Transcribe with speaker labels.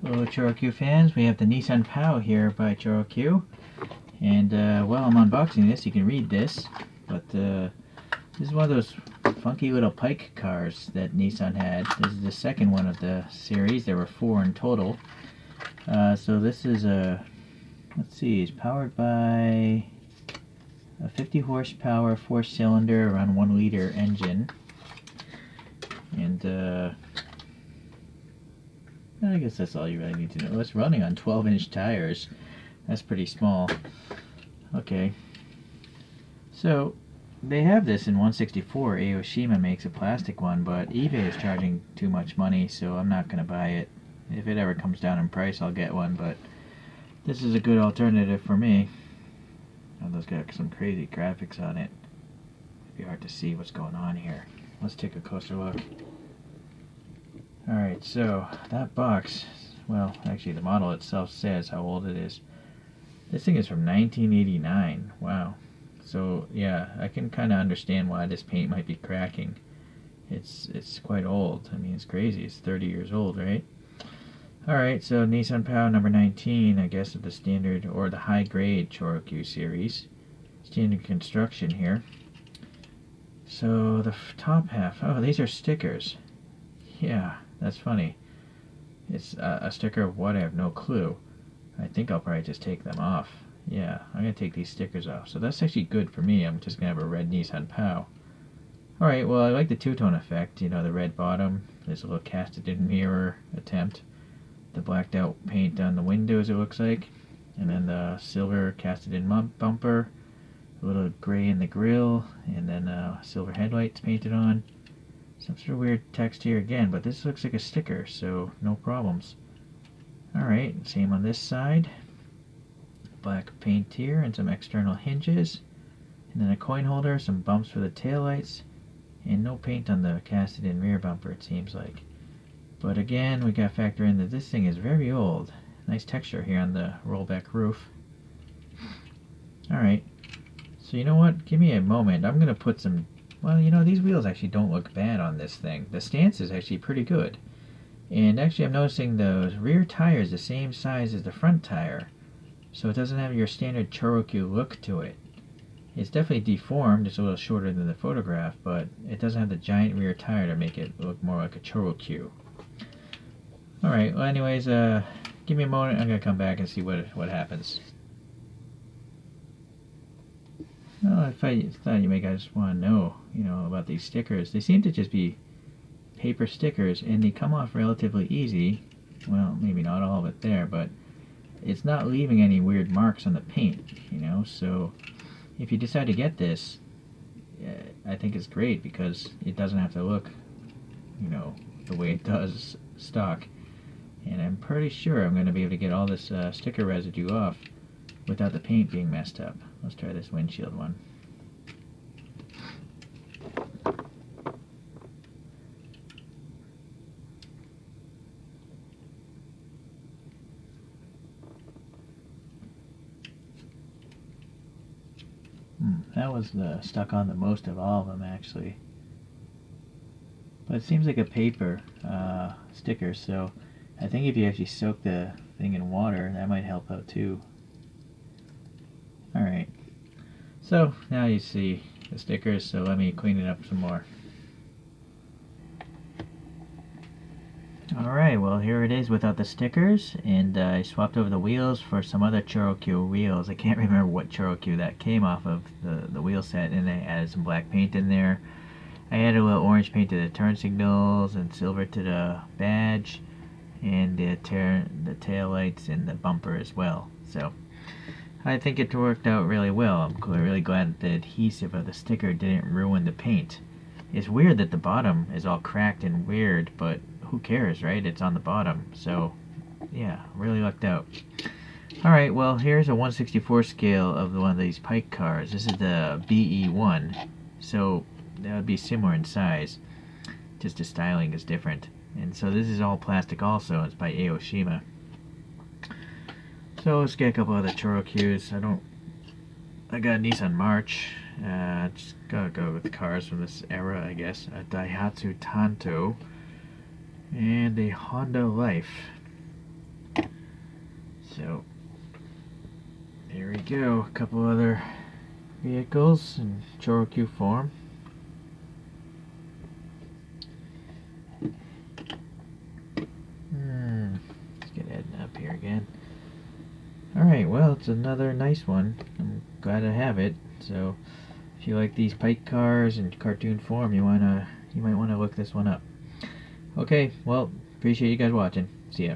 Speaker 1: Hello Choro-Q fans, we have the Nissan Pao here by Choro-Q. And while I'm unboxing this, you can read this. But this is one of those funky little pike cars that Nissan had. This is the second one of the series. There were 4 in total. So this is let's see, it's powered by a 50 horsepower 4-cylinder around 1 liter engine. And I guess that's all you really need to know. It's running on 12-inch tires. That's pretty small. Okay. So, they have this in 164. Aoshima makes a plastic one, but eBay is charging too much money, so I'm not going to buy it. If it ever comes down in price, I'll get one, but this is a good alternative for me. Oh, those got some crazy graphics on it. It'd be hard to see what's going on here. Let's take a closer look. Alright, so that box, well, actually the model itself says how old it is. This thing is from 1989. Wow. So, yeah, I can kind of understand why this paint might be cracking. It's quite old. I mean, it's crazy. It's 30 years old, right? Alright, so Nissan Pao number 19, I guess, of the standard or the high-grade Choro-Q series. Standard construction here. So, the top half. Oh, these are stickers. Yeah. That's funny. It's a sticker of what? I have no clue. I think I'll probably just take them off. Yeah, I'm going to take these stickers off. So that's actually good for me. I'm just going to have a red Nissan Pao. Alright, well, I like the two-tone effect. You know, the red bottom. There's a little casted-in mirror attempt. The blacked-out paint on the windows, it looks like. And then the silver casted-in bumper. A little gray in the grille. And then silver headlights painted on. Some sort of weird text here again, but this looks like a sticker, so no problems. Alright, same on this side. Black paint here and some external hinges. And then a coin holder, some bumps for the taillights, and no paint on the casted-in rear bumper, it seems like. But again, we got to factor in that this thing is very old. Nice texture here on the rollback roof. Alright, so you know what? Give me a moment. I'm going to put some... Well, you know, these wheels actually don't look bad on this thing. The stance is actually pretty good. And actually, I'm noticing the rear tire is the same size as the front tire. So it doesn't have your standard ChoroQ look to it. It's definitely deformed. It's a little shorter than the photograph, but it doesn't have the giant rear tire to make it look more like a Choro-Q. Alright, well anyways, give me a moment. I'm going to come back and see what happens. Well, I thought you may guys want to know, you know, about these stickers. They seem to just be paper stickers, and they come off relatively easy. Well, maybe not all of it there, but it's not leaving any weird marks on the paint, you know. So if you decide to get this, I think it's great because it doesn't have to look, you know, the way it does stock. And I'm pretty sure I'm going to be able to get all this sticker residue off without the paint being messed up. Let's try this windshield one. That was stuck on the most of all of them, actually. But it seems like a paper sticker, so I think if you actually soak the thing in water, that might help out too. Alright, so now you see the stickers, so let me clean it up some more. Alright, well here it is without the stickers, and I swapped over the wheels for some other Choro-Q wheels. I can't remember what Choro-Q that came off of, the wheel set, and I added some black paint in there. I added a little orange paint to the turn signals, and silver to the badge, and the tail lights and the bumper as well. So I think it worked out really well. I'm really glad that the adhesive of the sticker didn't ruin the paint. It's weird that the bottom is all cracked and weird, but who cares, right? It's on the bottom. So, yeah, really lucked out. Alright, well, here's a 1/64 scale of one of these pike cars. This is the BE1. So, that would be similar in size. Just the styling is different. And so this is all plastic also. It's by Aoshima. So let's get a couple other Choro-Qs. I got a Nissan March. Just gotta go with the cars from this era, I guess. A Daihatsu Tanto. And a Honda Life. So there we go, a couple other vehicles in Choro-Q form. Let's get heading up here again. Alright, well, it's another nice one. I'm glad I have it. So if you like these Pike cars in cartoon form, you might want to look this one up. Okay, well, appreciate you guys watching. See ya.